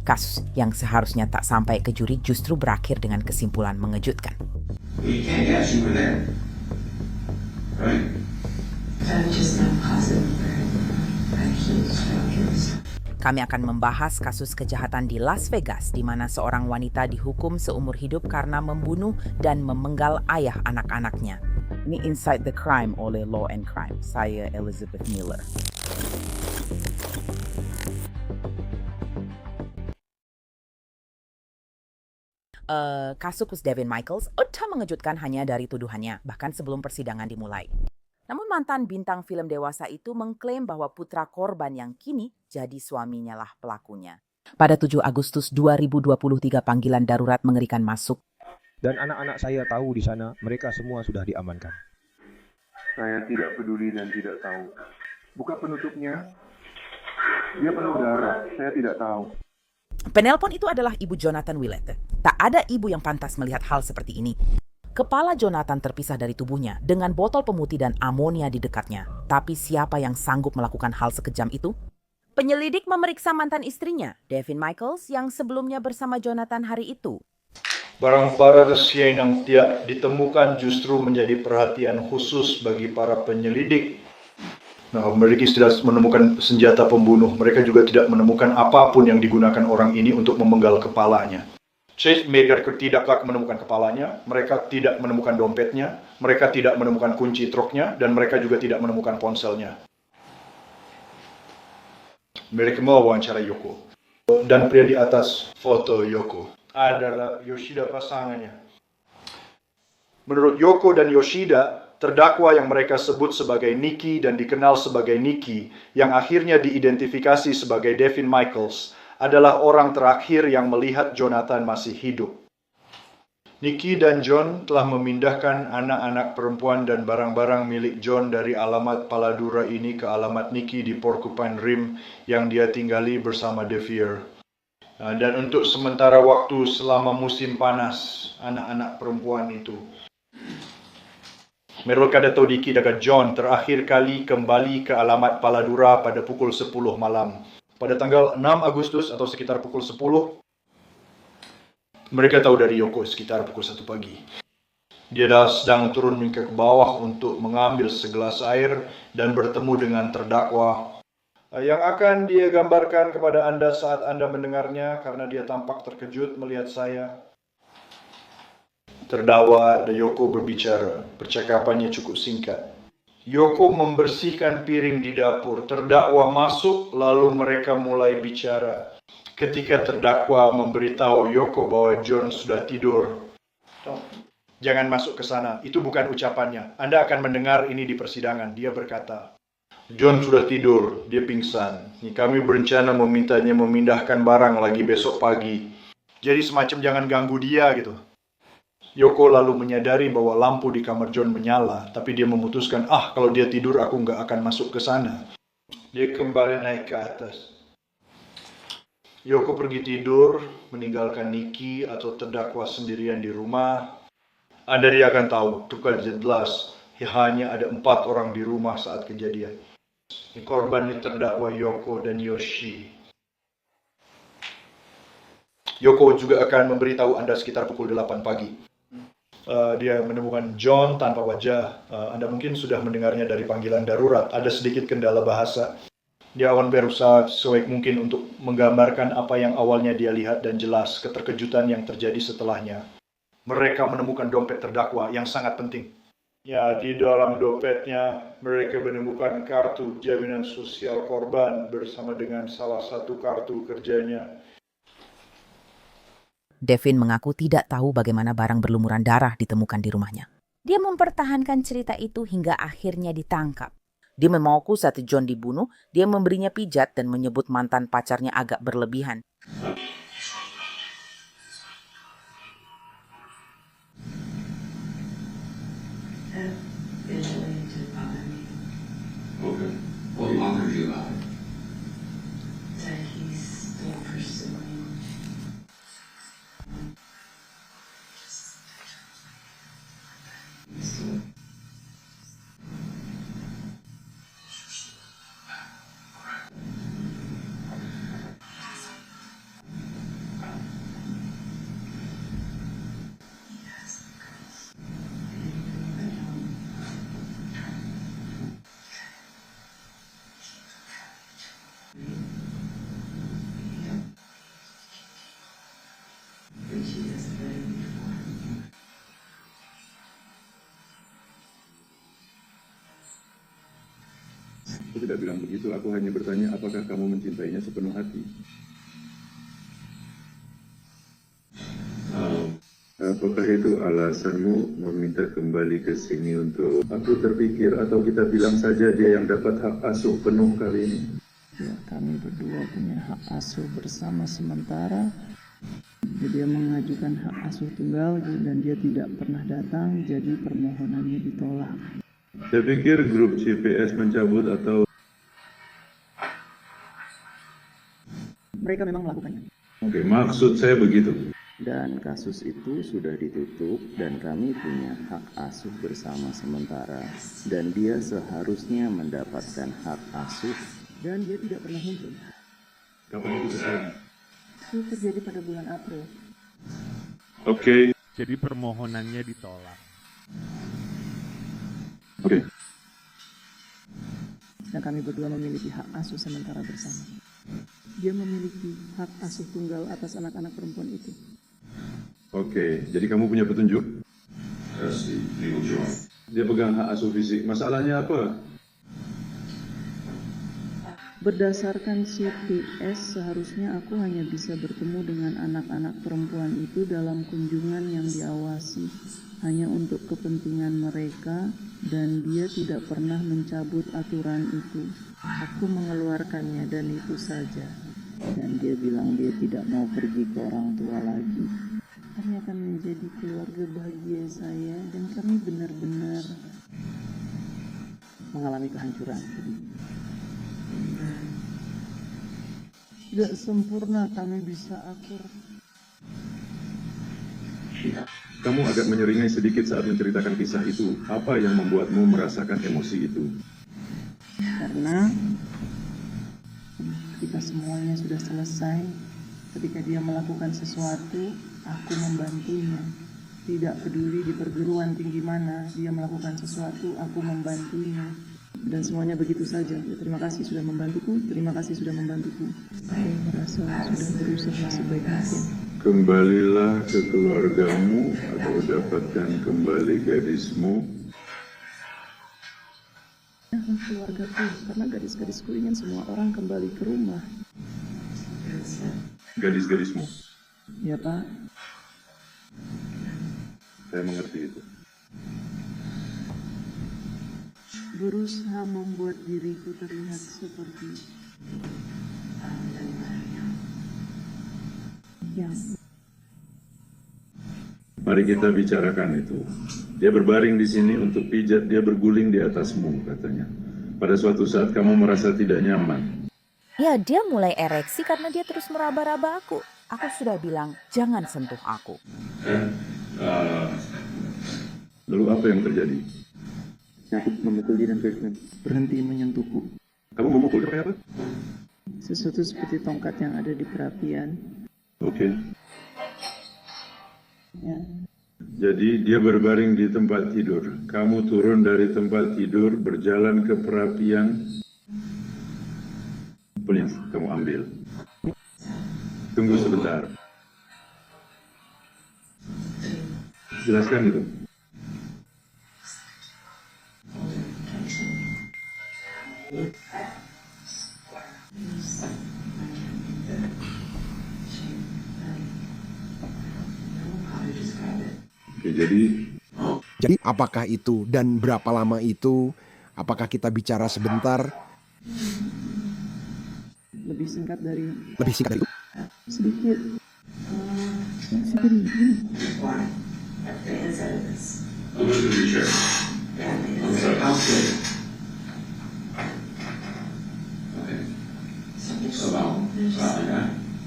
Kasus yang seharusnya tak sampai ke juri justru berakhir dengan kesimpulan mengejutkan. You can't guess you were there, right? Just not possible for actually strokers. Kami akan membahas kasus kejahatan di Las Vegas di mana seorang wanita dihukum seumur hidup karena membunuh dan memenggal ayah anak-anaknya. Ini Inside the Crime oleh Law and Crime. Saya Elizabeth Miller. Kasus Devin Michaels tak mengejutkan hanya dari tuduhannya, bahkan sebelum persidangan dimulai. Namun mantan bintang film dewasa itu mengklaim bahwa putra korban yang kini jadi suaminya lah pelakunya. Pada 7 Agustus 2023 panggilan darurat mengerikan masuk. Dan anak-anak saya tahu di sana, mereka semua sudah diamankan. Saya tidak peduli dan tidak tahu. Buka penutupnya. Dia penuh darah. Saya tidak tahu. Penelpon itu adalah ibu Jonathan Willett. Tak ada ibu yang pantas melihat hal seperti ini. Kepala Jonathan terpisah dari tubuhnya dengan botol pemutih dan amonia di dekatnya. Tapi siapa yang sanggup melakukan hal sekejam itu? Penyelidik memeriksa mantan istrinya, Devin Michaels, yang sebelumnya bersama Jonathan hari itu. Barang-barang rahasia yang tidak ditemukan justru menjadi perhatian khusus bagi para penyelidik. Nah, mereka tidak menemukan senjata pembunuh. Mereka juga tidak menemukan apapun yang digunakan orang ini untuk memenggal kepalanya. Mereka tidak menemukan kepalanya, mereka tidak menemukan dompetnya, mereka tidak menemukan kunci truknya, dan mereka juga tidak menemukan ponselnya. Mereka mewawancara Yoko. Dan pria di atas foto Yoko adalah Yoshida pasangannya. Menurut Yoko dan Yoshida, terdakwa yang mereka sebut sebagai Nikki dan dikenal sebagai Nikki, yang akhirnya diidentifikasi sebagai Devin Michaels, adalah orang terakhir yang melihat Jonathan masih hidup. Nikki dan John telah memindahkan anak-anak perempuan dan barang-barang milik John dari alamat Paladura ini ke alamat Nikki di Porcupine Rim yang dia tinggali bersama Devier. Dan untuk sementara waktu selama musim panas, anak-anak perempuan itu. Mereka tahu Nikki dan John terakhir kali kembali ke alamat Paladura pada pukul 10 malam. Pada tanggal 6 Agustus atau sekitar pukul 10, mereka tahu dari Yoko sekitar pukul 1 pagi. Dia sedang turun ke bawah untuk mengambil segelas air dan bertemu dengan terdakwa yang akan dia gambarkan kepada Anda saat Anda mendengarnya karena dia tampak terkejut melihat saya. Terdakwa dan Yoko berbicara, percakapannya cukup singkat. Yoko membersihkan piring di dapur, terdakwa masuk lalu mereka mulai bicara. Ketika terdakwa memberitahu Yoko bahwa John sudah tidur. Jangan masuk ke sana, itu bukan ucapannya. Anda akan mendengar ini di persidangan, dia berkata. John sudah tidur, dia pingsan. Kami berencana memintanya memindahkan barang lagi besok pagi. Jadi semacam jangan ganggu dia gitu. Yoko lalu menyadari bahwa lampu di kamar John menyala, tapi dia memutuskan, kalau dia tidur aku nggak akan masuk ke sana. Dia kembali naik ke atas. Yoko pergi tidur, meninggalkan Nikki atau terdakwa sendirian di rumah. Anda dia akan tahu, itu kan jelas, hanya ada 4 orang di rumah saat kejadian. Korban terdakwa Yoko dan Yoshi. Yoko juga akan memberitahu Anda sekitar pukul 8 pagi. Dia menemukan John tanpa wajah. Anda mungkin sudah mendengarnya dari panggilan darurat. Ada sedikit kendala bahasa. Dia akan berusaha sebaik mungkin untuk menggambarkan apa yang awalnya dia lihat dan jelas keterkejutan yang terjadi setelahnya. Mereka menemukan dompet terdakwa yang sangat penting. Ya, di dalam dompetnya mereka menemukan kartu jaminan sosial korban bersama dengan salah satu kartu kerjanya. Devin mengaku tidak tahu bagaimana barang berlumuran darah ditemukan di rumahnya. Dia mempertahankan cerita itu hingga akhirnya ditangkap. Dia mengaku saat John dibunuh, dia memberinya pijat dan menyebut mantan pacarnya agak berlebihan. Okay. What bothered you about it? That he's still pursuing. Aku tidak bilang begitu, aku hanya bertanya apakah kamu mencintainya sepenuh hati. Apakah itu alasanmu meminta kembali ke sini untuk... Aku terpikir atau kita bilang saja dia yang dapat hak asuh penuh kali ini. Ya, kami berdua punya hak asuh bersama sementara. Dia mengajukan hak asuh tunggal dan dia tidak pernah datang, jadi permohonannya ditolak. Saya pikir grup CPS mencabut atau... Mereka memang melakukannya. Oke, maksud saya begitu. Dan kasus itu sudah ditutup dan kami punya hak asuh bersama sementara. Dan dia seharusnya mendapatkan hak asuh dan dia tidak pernah muncul. Kapan itu terjadi? Itu terjadi pada bulan April. Oke. Jadi permohonannya ditolak. Oke. Dan kami berdua memiliki hak asuh sementara bersama. Dia memiliki hak asuh tunggal atas anak-anak perempuan itu. Oke, jadi kamu punya petunjuk? Dia pegang hak asuh fisik. Masalahnya apa? Berdasarkan CPS, seharusnya aku hanya bisa bertemu dengan anak-anak perempuan itu dalam kunjungan yang diawasi, hanya untuk kepentingan mereka, dan dia tidak pernah mencabut aturan itu. Aku mengeluarkannya dan itu saja. Dan dia bilang dia tidak mau pergi ke orang tua lagi. Kami akan menjadi keluarga bahagia saya, dan kami benar-benar mengalami kehancuran. Tidak sempurna kami bisa akur. Kamu agak menyeringai sedikit saat menceritakan kisah itu. Apa yang membuatmu merasakan emosi itu? Karena ketika semuanya sudah selesai, ketika dia melakukan sesuatu, aku membantunya. Tidak peduli di perguruan tinggi mana dia melakukan sesuatu, aku membantunya. Dan semuanya begitu saja. Ya, terima kasih sudah membantuku, terima kasih sudah membantuku. Saya merasa sudah berusaha sebaik mungkin. Kembalilah ke keluargamu atau dapatkan kembali gadismu. Ya, keluargaku, karena gadis-gadisku ingin semua orang kembali ke rumah. Gadis-gadismu. Ya Pak. Saya mengerti itu. Berusaha membuat diriku terlihat seperti yang... Mari kita bicarakan itu. Dia berbaring di sini untuk pijat, dia berguling di atasmu, katanya. Pada suatu saat kamu merasa tidak nyaman. Ya, dia mulai ereksi karena dia terus meraba-raba aku. Aku sudah bilang, jangan sentuh aku. Lalu apa yang terjadi? Aku memukul dia dan berhenti menyentuhku. Kamu memukul dia pakai apa? Sesuatu seperti tongkat yang ada di perapian. Oke. Ya. Jadi dia berbaring di tempat tidur. Kamu turun dari tempat tidur, berjalan ke perapian. Please, kamu ambil. Tunggu sebentar. Jelaskan itu. Oke, Jadi apakah itu dan berapa lama itu? Apakah kita bicara sebentar? Lebih singkat dari itu? sedikit. Sedikit ini. The inside of this.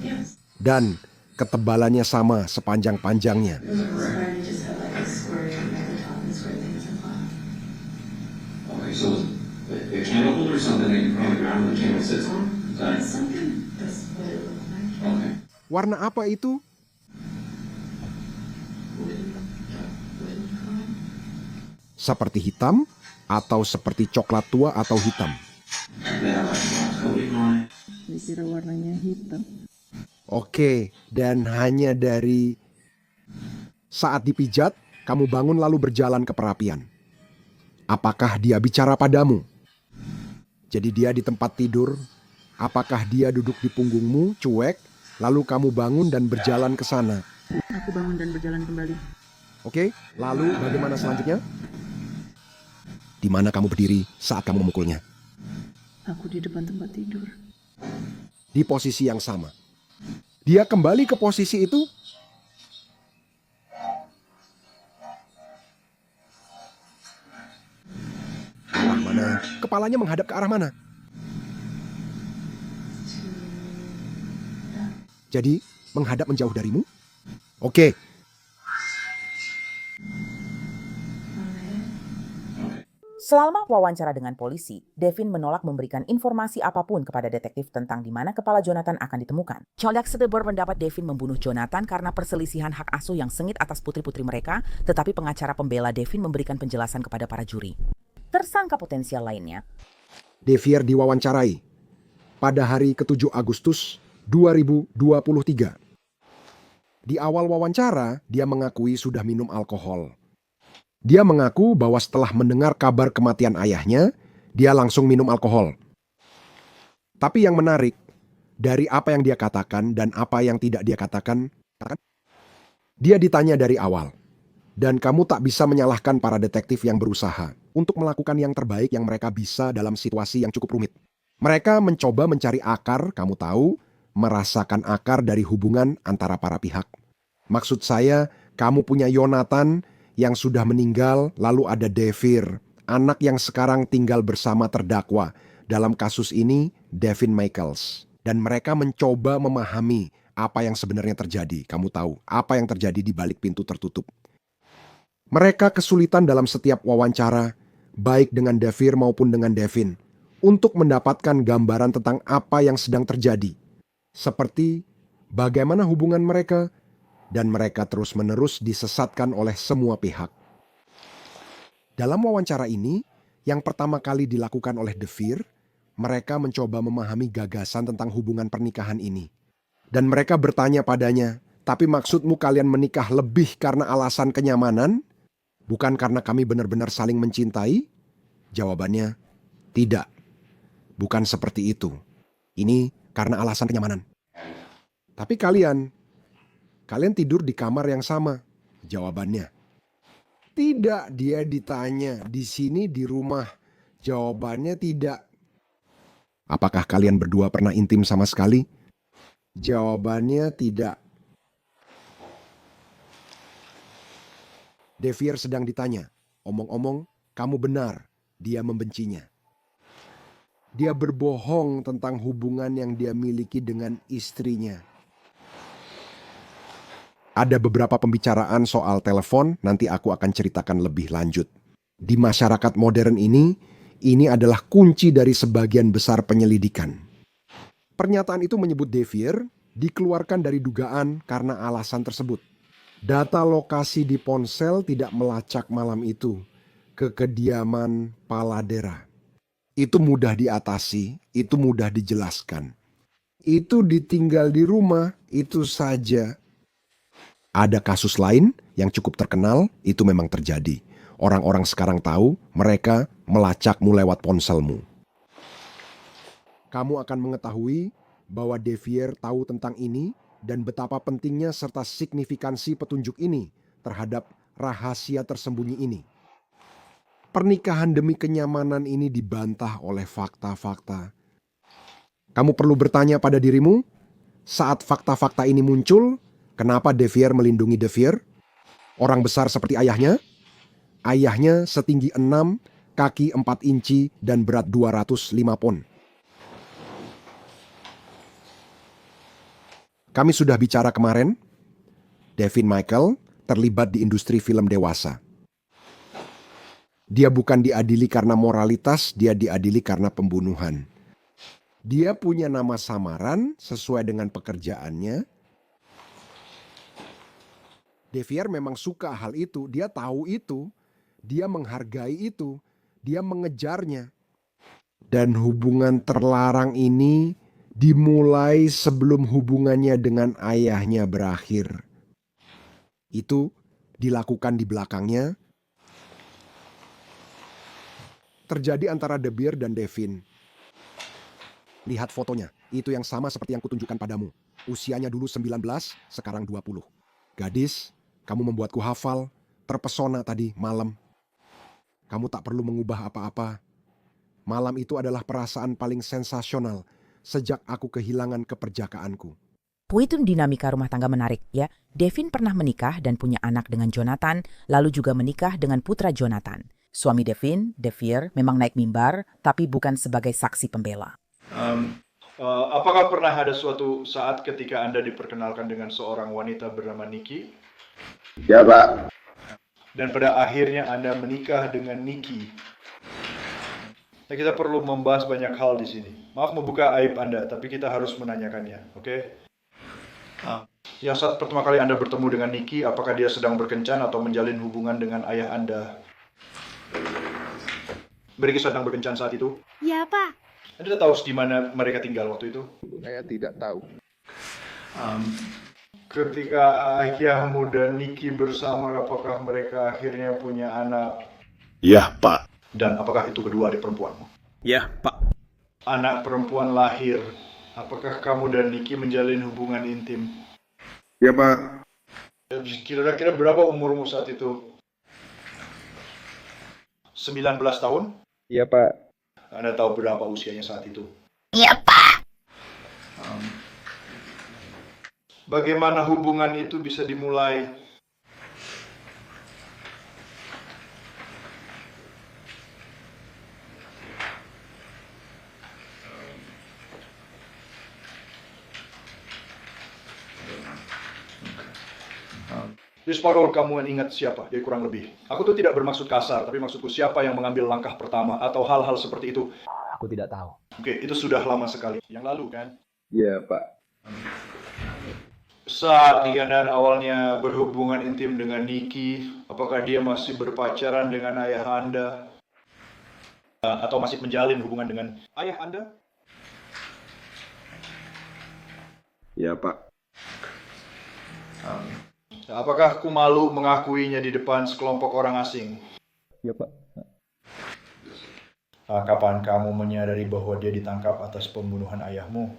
Yes. Dan ketebalannya sama sepanjang-panjangnya. Mine just have like a square thing at the top and square things at the bottom. Okay, so a candle holder or something that you put on the ground and the candle sits on? Is that Something that's what it looked like. okay? Warna apa itu? Wooden color. Seperti hitam atau seperti coklat tua atau hitam? They have like a coating on it. Saya kira warnanya hitam. Oke, dan hanya dari saat dipijat, kamu bangun lalu berjalan ke perapian. Apakah dia bicara padamu? Jadi dia di tempat tidur. Apakah dia duduk di punggungmu, cuek, lalu kamu bangun dan berjalan ke sana? Aku bangun dan berjalan kembali. Oke, lalu bagaimana selanjutnya? Di mana kamu berdiri saat kamu memukulnya? Aku di depan tempat tidur. Di posisi yang sama. Dia kembali ke posisi itu. Arah mana? Kepalanya menghadap ke arah mana? Jadi, menghadap menjauh darimu? Oke. Selama wawancara dengan polisi, Devin menolak memberikan informasi apapun kepada detektif tentang di mana kepala Jonathan akan ditemukan. Colyak Stebor mendapat Devin membunuh Jonathan karena perselisihan hak asuh yang sengit atas putri-putri mereka, tetapi pengacara pembela Devin memberikan penjelasan kepada para juri. Tersangka potensial lainnya, Devier diwawancarai pada hari ke-7 Agustus 2023. Di awal wawancara, dia mengakui sudah minum alkohol. Dia mengaku bahwa setelah mendengar kabar kematian ayahnya, dia langsung minum alkohol. Tapi yang menarik, dari apa yang dia katakan dan apa yang tidak dia katakan, dia ditanya dari awal. Dan kamu tak bisa menyalahkan para detektif yang berusaha untuk melakukan yang terbaik yang mereka bisa dalam situasi yang cukup rumit. Mereka mencoba mencari akar, kamu tahu, merasakan akar dari hubungan antara para pihak. Maksud saya, kamu punya Jonathan yang sudah meninggal, lalu ada Devir, anak yang sekarang tinggal bersama terdakwa. Dalam kasus ini, Devin Michaels. Dan mereka mencoba memahami apa yang sebenarnya terjadi. Kamu tahu, apa yang terjadi di balik pintu tertutup. Mereka kesulitan dalam setiap wawancara, baik dengan Devir maupun dengan Devin, untuk mendapatkan gambaran tentang apa yang sedang terjadi. Seperti bagaimana hubungan mereka, dan mereka terus-menerus disesatkan oleh semua pihak. Dalam wawancara ini, yang pertama kali dilakukan oleh Devir, mereka mencoba memahami gagasan tentang hubungan pernikahan ini. Dan mereka bertanya padanya, tapi maksudmu kalian menikah lebih karena alasan kenyamanan? Bukan karena kami benar-benar saling mencintai? Jawabannya, tidak. Bukan seperti itu. Ini karena alasan kenyamanan. Tapi kalian tidur di kamar yang sama? Jawabannya, tidak. Dia ditanya, di sini di rumah? Jawabannya tidak. Apakah kalian berdua pernah intim sama sekali? Jawabannya tidak. Devir sedang ditanya, omong-omong, kamu benar, dia membencinya. Dia berbohong tentang hubungan yang dia miliki dengan istrinya. Ada beberapa pembicaraan soal telepon, nanti aku akan ceritakan lebih lanjut. Di masyarakat modern ini adalah kunci dari sebagian besar penyelidikan. Pernyataan itu menyebut Devir dikeluarkan dari dugaan karena alasan tersebut. Data lokasi di ponsel tidak melacak malam itu ke kediaman Paladera. Itu mudah diatasi, itu mudah dijelaskan. Itu ditinggal di rumah, itu saja. Ada kasus lain yang cukup terkenal, itu memang terjadi. Orang-orang sekarang tahu, mereka melacakmu lewat ponselmu. Kamu akan mengetahui bahwa Devir tahu tentang ini dan betapa pentingnya serta signifikansi petunjuk ini terhadap rahasia tersembunyi ini. Pernikahan demi kenyamanan ini dibantah oleh fakta-fakta. Kamu perlu bertanya pada dirimu, saat fakta-fakta ini muncul, kenapa Devir melindungi Devir? Orang besar seperti ayahnya? Ayahnya setinggi 6, kaki 4 inci, dan berat 205 pon. Kami sudah bicara kemarin, Devin Michael terlibat di industri film dewasa. Dia bukan diadili karena moralitas, dia diadili karena pembunuhan. Dia punya nama samaran sesuai dengan pekerjaannya. Devir memang suka hal itu, dia tahu itu, dia menghargai itu, dia mengejarnya. Dan hubungan terlarang ini dimulai sebelum hubungannya dengan ayahnya berakhir. Itu dilakukan di belakangnya. Terjadi antara Devir dan Devin. Lihat fotonya, itu yang sama seperti yang kutunjukkan padamu. Usianya dulu 19, sekarang 20. Gadis, kamu membuatku hafal, terpesona tadi malam. Kamu tak perlu mengubah apa-apa. Malam itu adalah perasaan paling sensasional sejak aku kehilangan keperjakaanku. Itu dinamika rumah tangga menarik ya. Devin pernah menikah dan punya anak dengan Jonathan, lalu juga menikah dengan putra Jonathan. Suami Devin, Devere, memang naik mimbar, tapi bukan sebagai saksi pembela. Apakah pernah ada suatu saat ketika Anda diperkenalkan dengan seorang wanita bernama Nikki? Ya, Pak. Dan pada akhirnya Anda menikah dengan Nikki. Nah, kita perlu membahas banyak hal di sini. Maaf membuka aib Anda, tapi kita harus menanyakannya, oke? Yang saat pertama kali Anda bertemu dengan Nikki, apakah dia sedang berkencan atau menjalin hubungan dengan ayah Anda? Mereka sedang berkencan saat itu? Ya, Pak. Anda tahu di mana mereka tinggal waktu itu? Saya tidak tahu. Ketika ayahmu dan Nikki bersama, apakah mereka akhirnya punya anak? Ya, Pak. Dan apakah itu kedua adik perempuanmu? Ya, Pak. Anak perempuan lahir. Apakah kamu dan Nikki menjalin hubungan intim? Ya, Pak. Kira-kira berapa umurmu saat itu? 19 tahun? Iya, Pak. Anda tahu berapa usianya saat itu? Iya, Pak. Bagaimana hubungan itu bisa dimulai? Jadi separuh kamu ingat siapa? Jadi kurang lebih. Aku tuh tidak bermaksud kasar, tapi maksudku siapa yang mengambil langkah pertama atau hal-hal seperti itu. Aku tidak tahu. Oke, itu sudah lama sekali. Yang lalu kan? Ya, Pak. Saat dia dan awalnya berhubungan intim dengan Nikki, apakah dia masih berpacaran dengan ayah Anda? Atau masih menjalin hubungan dengan ayah Anda? Ya, Pak. Apakah aku malu mengakuinya di depan sekelompok orang asing? Iya, Pak. Kapan kamu menyadari bahwa dia ditangkap atas pembunuhan ayahmu?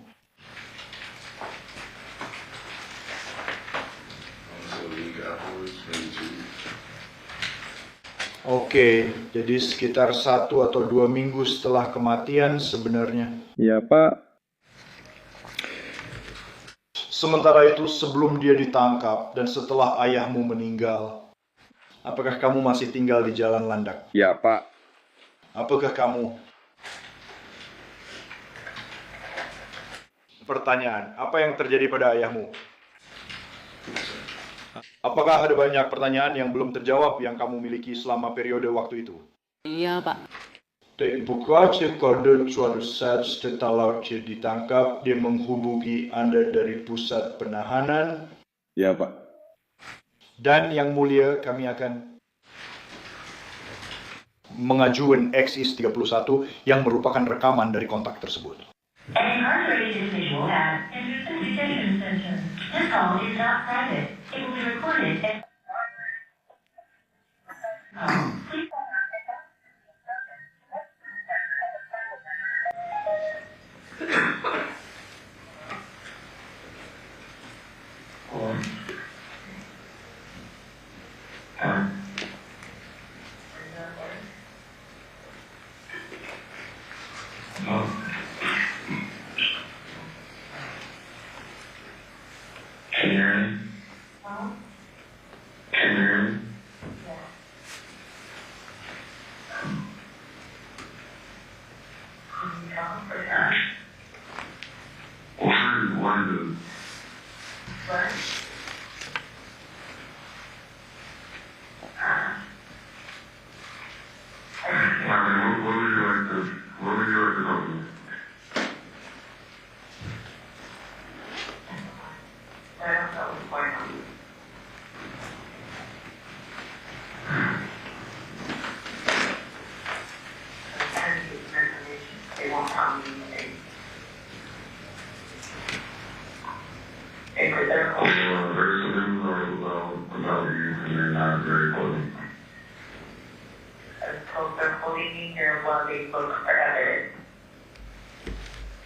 Oke, jadi sekitar 1 atau 2 minggu setelah kematian sebenarnya. Iya, Pak. Sementara itu sebelum dia ditangkap dan setelah ayahmu meninggal, apakah kamu masih tinggal di Jalan Landak? Ya, Pak. Apakah kamu? Pertanyaan, apa yang terjadi pada ayahmu? Apakah ada banyak pertanyaan yang belum terjawab yang kamu miliki selama periode waktu itu? Iya, Pak. Bukan pada suatu saat setelah dia ditangkap, dia menghubungi Anda dari pusat penahanan. Ya, Pak. Dan yang mulia, kami akan mengajukan XIS 31 yang merupakan rekaman dari kontak tersebut. An incarcerated individual has entered the detention center. This call is not private. It will be recorded and... Please...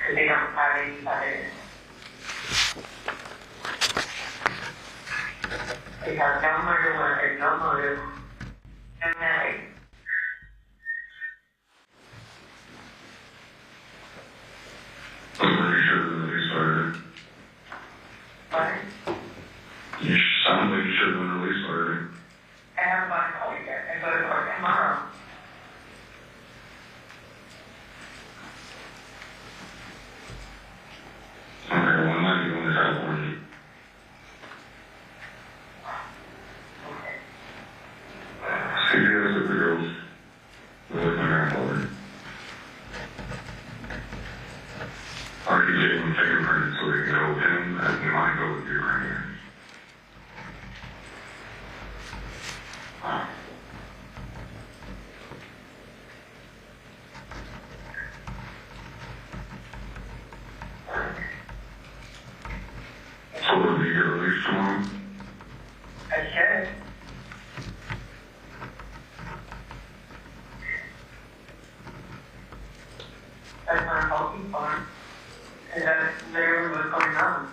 because they don't have any other. They have no murder weapon, no motive, no nothing. I'm pretty sure that they started. What? You sound like you should have been released already. I haven't gone to court yet. I go to court tomorrow. Okay, well, I'm not doing this out for you. CPS at the girls. With my grandfather. Already getting fingerprints so they can go with him as they might go with your grandparents. So will you get released tomorrow? I should. That's what I'm hoping for. And that's literally what's going on.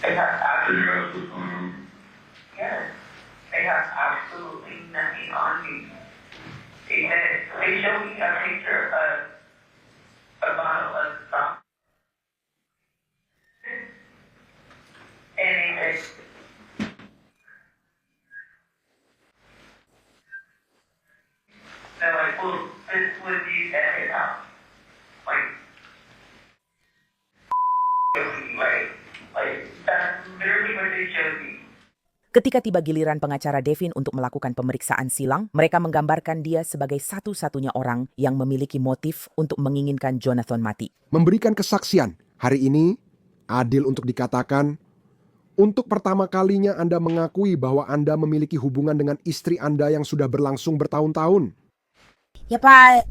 They have So you absolutely, guys what's going on? yes, they have absolutely nothing on me. They said, they showed me a picture of a bottle of stuff. And they said, they're like, well, this was used at his house. Like, like, that's literally what they showed me. Ketika tiba giliran pengacara Devin untuk melakukan pemeriksaan silang, mereka menggambarkan dia sebagai satu-satunya orang yang memiliki motif untuk menginginkan Jonathan mati. Memberikan kesaksian, hari ini adil untuk dikatakan, untuk pertama kalinya Anda mengakui bahwa Anda memiliki hubungan dengan istri Anda yang sudah berlangsung bertahun-tahun. Ya Pak.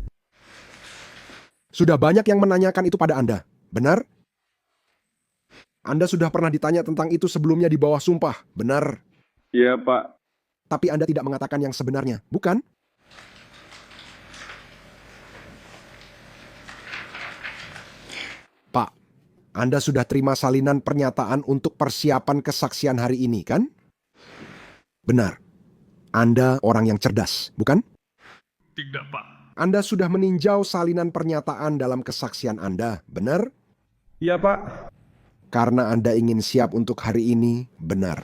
Sudah banyak yang menanyakan itu pada Anda, benar? Anda sudah pernah ditanya tentang itu sebelumnya di bawah sumpah, benar? Iya, Pak. Tapi Anda tidak mengatakan yang sebenarnya, bukan? Pak, Anda sudah terima salinan pernyataan untuk persiapan kesaksian hari ini, kan? Benar. Anda orang yang cerdas, bukan? Tidak, Pak. Anda sudah meninjau salinan pernyataan dalam kesaksian Anda, benar? Iya, Pak. Karena Anda ingin siap untuk hari ini, benar.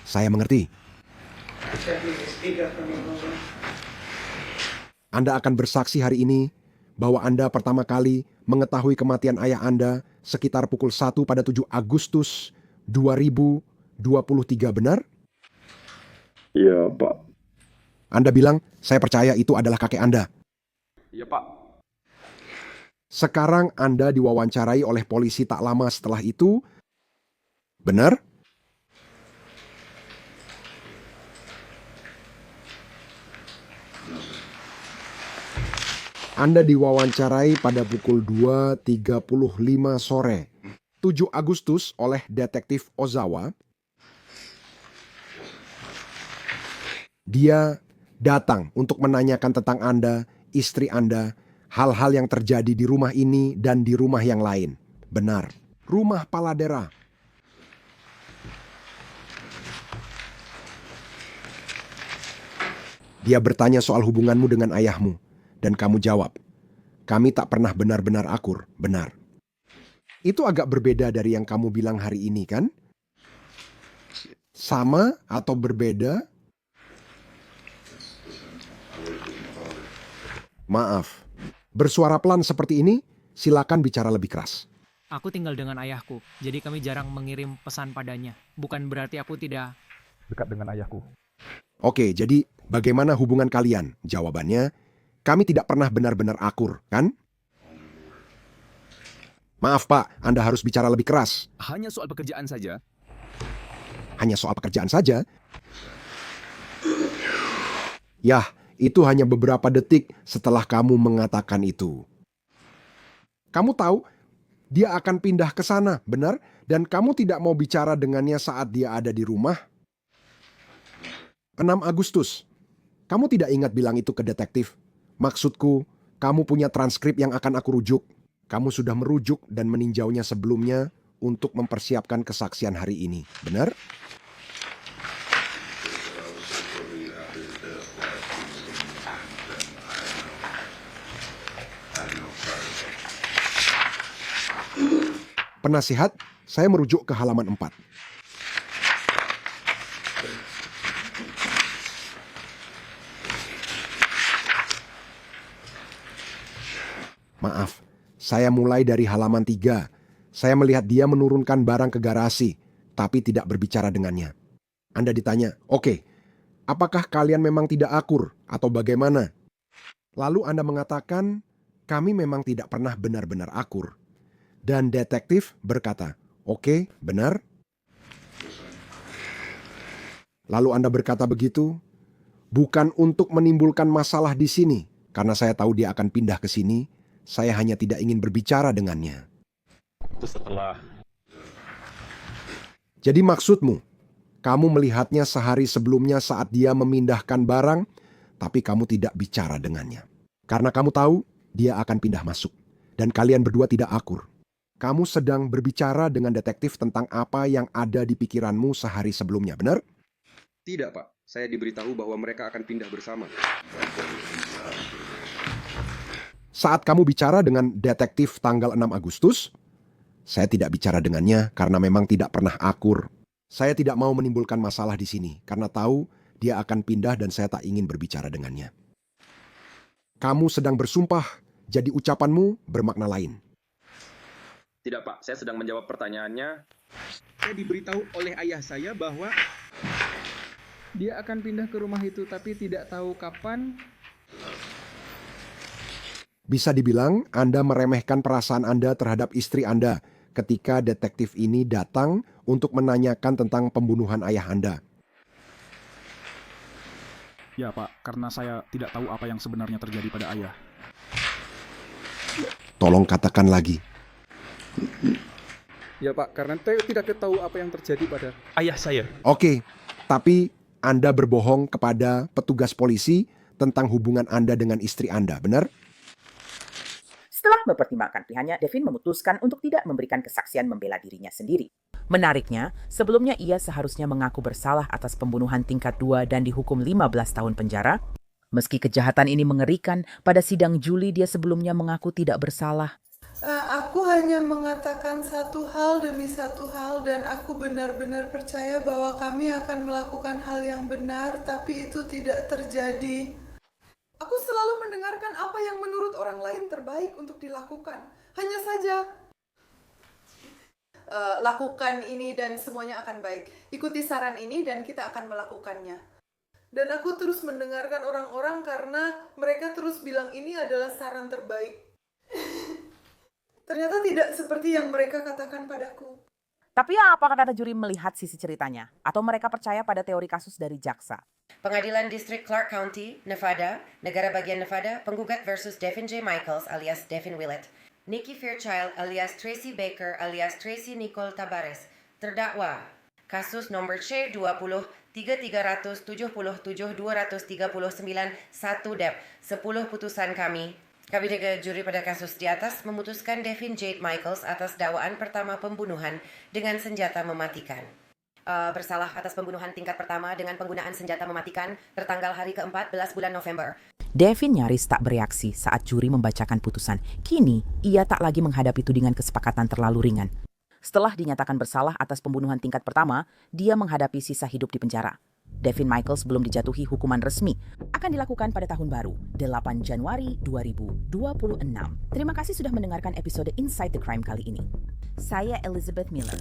Saya mengerti. Anda akan bersaksi hari ini bahwa Anda pertama kali mengetahui kematian ayah Anda sekitar pukul 1 pada 7 Agustus 2023, benar? Iya, Pak. Anda bilang, saya percaya itu adalah kakek Anda. Iya, Pak. Sekarang Anda diwawancarai oleh polisi tak lama setelah itu, benar? Anda diwawancarai pada pukul 2.35 sore, 7 Agustus oleh detektif Ozawa. Dia datang untuk menanyakan tentang Anda, istri Anda, hal-hal yang terjadi di rumah ini dan di rumah yang lain. Benar, rumah Paladera. Dia bertanya soal hubunganmu dengan ayahmu, dan kamu jawab, kami tak pernah benar-benar akur, benar. Itu agak berbeda dari yang kamu bilang hari ini, kan? Sama atau berbeda? Maaf, bersuara pelan seperti ini, silakan bicara lebih keras. Aku tinggal dengan ayahku, jadi kami jarang mengirim pesan padanya. Bukan berarti aku tidak... Dekat dengan ayahku. Oke, jadi bagaimana hubungan kalian? Jawabannya, kami tidak pernah benar-benar akur, kan? Maaf Pak, Anda harus bicara lebih keras. Hanya soal pekerjaan saja. Hanya soal pekerjaan saja? Yah, itu hanya beberapa detik setelah kamu mengatakan itu. Kamu tahu, dia akan pindah ke sana, benar? Dan kamu tidak mau bicara dengannya saat dia ada di rumah? 6 Agustus. Kamu tidak ingat bilang itu ke detektif? Maksudku, kamu punya transkrip yang akan aku rujuk. Kamu sudah merujuk dan meninjaunya sebelumnya untuk mempersiapkan kesaksian hari ini, benar? Penasihat, saya merujuk ke halaman 4. Maaf, saya mulai dari halaman 3. Saya melihat dia menurunkan barang ke garasi, tapi tidak berbicara dengannya. Anda ditanya, oke, apakah kalian memang tidak akur atau bagaimana? Lalu Anda mengatakan, kami memang tidak pernah benar-benar akur. Dan detektif berkata, oke, benar. Lalu Anda berkata begitu, bukan untuk menimbulkan masalah di sini, karena saya tahu dia akan pindah ke sini. Saya hanya tidak ingin berbicara dengannya. Itu setelah. Jadi maksudmu, kamu melihatnya sehari sebelumnya saat dia memindahkan barang, tapi kamu tidak bicara dengannya. Karena kamu tahu dia akan pindah masuk, dan kalian berdua tidak akur. Kamu sedang berbicara dengan detektif tentang apa yang ada di pikiranmu sehari sebelumnya, benar? Tidak, Pak. Saya diberitahu bahwa mereka akan pindah bersama. Saat kamu bicara dengan detektif tanggal 6 Agustus, saya tidak bicara dengannya karena memang tidak pernah akur. Saya tidak mau menimbulkan masalah di sini karena tahu dia akan pindah dan saya tak ingin berbicara dengannya. Kamu sedang bersumpah, jadi ucapanmu bermakna lain. Tidak, Pak. Saya sedang menjawab pertanyaannya. Saya diberitahu oleh ayah saya bahwa dia akan pindah ke rumah itu tapi tidak tahu kapan. Bisa dibilang Anda meremehkan perasaan Anda terhadap istri Anda ketika detektif ini datang untuk menanyakan tentang pembunuhan ayah Anda. Ya, Pak, karena saya tidak tahu apa yang sebenarnya terjadi pada ayah. Tolong katakan lagi. Ya, Pak, karena saya tidak tahu apa yang terjadi pada Ayah saya. Oke, tapi Anda berbohong kepada petugas polisi tentang hubungan Anda dengan istri Anda, benar? Setelah mempertimbangkan pihaknya, Devin memutuskan untuk tidak memberikan kesaksian membela dirinya sendiri. Menariknya, sebelumnya ia seharusnya mengaku bersalah atas pembunuhan tingkat 2 dan dihukum 15 tahun penjara. Meski kejahatan ini mengerikan, pada sidang Juli dia sebelumnya mengaku tidak bersalah. Aku hanya mengatakan satu hal demi satu hal dan aku benar-benar percaya bahwa kami akan melakukan hal yang benar, tapi itu tidak terjadi. Aku selalu mendengarkan apa yang menurut orang lain terbaik untuk dilakukan. Hanya saja, lakukan ini dan semuanya akan baik. Ikuti saran ini dan kita akan melakukannya. Dan aku terus mendengarkan orang-orang karena mereka terus bilang ini adalah saran terbaik. Ternyata tidak seperti yang mereka katakan padaku. Tapi apakah kata juri melihat sisi ceritanya? Atau mereka percaya pada teori kasus dari jaksa? Pengadilan Distrik Clark County, Nevada, negara bagian Nevada, penggugat versus Devin J. Michaels alias Devin Willett. Nikki Fairchild alias Tracy Baker alias Tracy Nicole Tabares. Terdakwa. Kasus nomor C20-3377-239 1 Dep. 10 putusan kami. Kabinete juri pada kasus di atas memutuskan Devin Jade Michaels atas dakwaan pertama pembunuhan dengan senjata mematikan. Bersalah atas pembunuhan tingkat pertama dengan penggunaan senjata mematikan tertanggal hari ke-14 bulan November. Devin nyaris tak bereaksi saat juri membacakan putusan. Kini, ia tak lagi menghadapi tudingan kesepakatan terlalu ringan. Setelah dinyatakan bersalah atas pembunuhan tingkat pertama, dia menghadapi sisa hidup di penjara. Devin Michaels belum dijatuhi hukuman resmi. Akan dilakukan pada tahun baru, 8 Januari 2026. Terima kasih sudah mendengarkan episode Inside the Crime kali ini. Saya Elizabeth Miller.